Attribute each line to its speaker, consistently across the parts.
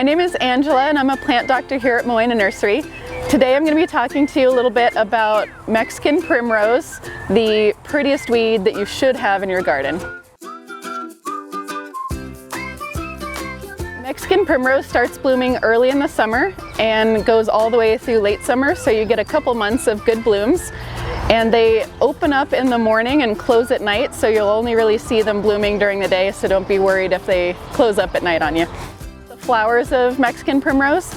Speaker 1: my name is Angela and I'm a plant doctor here at Moana Nursery. Today I'm going to be talking to you a little bit about Mexican primrose, the prettiest weed that you should have in your garden. Mexican primrose starts blooming early in the summer and goes all the way through late summer, so you get a couple months of good blooms. And they open up in the morning and close at night, so you'll only really see them blooming during the day, so don't be worried if they close up at night on you. The flowers of Mexican primrose,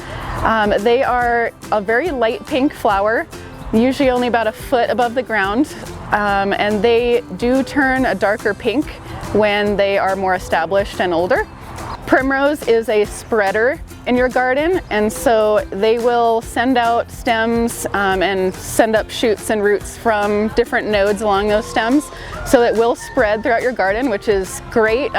Speaker 1: they are a very light pink flower, usually only about a foot above the ground, and they do turn a darker pink when they are more established and older. Primrose is a spreader in your garden, and so they will send out stems and send up shoots and roots from different nodes along those stems, so it will spread throughout your garden, which is great.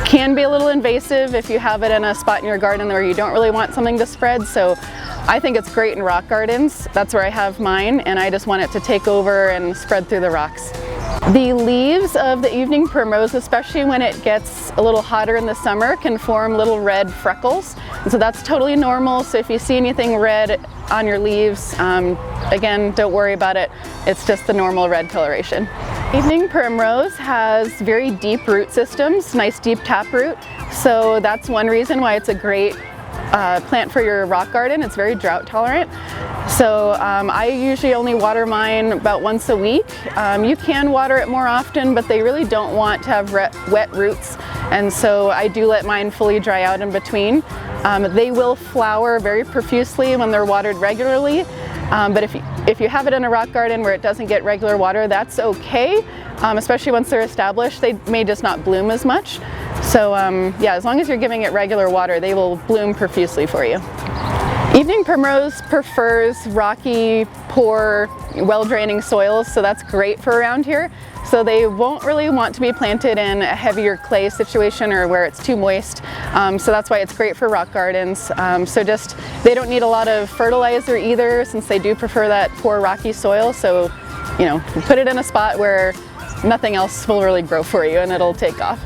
Speaker 1: Can be a little invasive if you have it in a spot in your garden where you don't really want something to spread, so I think it's great in rock gardens. That's where I have mine, and I just want it to take over and spread through the rocks. The leaves of the evening primrose, especially when it gets a little hotter in the summer, can form little red freckles. And so that's totally normal. So if you see anything red on your leaves, again, don't worry about it. It's just the normal red coloration. Evening primrose has very deep root systems, nice deep taproot. So that's one reason why it's a great plant for your rock garden. It's very drought tolerant. So I usually only water mine about once a week. You can water it more often, but they really don't want to have wet roots, and so I do let mine fully dry out in between. They will flower very profusely when they're watered regularly, but if you have it in a rock garden where it doesn't get regular water, that's okay, especially once they're established. They may just not bloom as much. So yeah, as long as you're giving it regular water, they will bloom profusely for you. Evening primrose prefers rocky, poor, well-draining soils, so that's great for around here. So they won't really want to be planted in a heavier clay situation or where it's too moist. So that's why it's great for rock gardens. They don't need a lot of fertilizer either, since they do prefer that poor rocky soil. So, you know, put it in a spot where nothing else will really grow for you and it'll take off.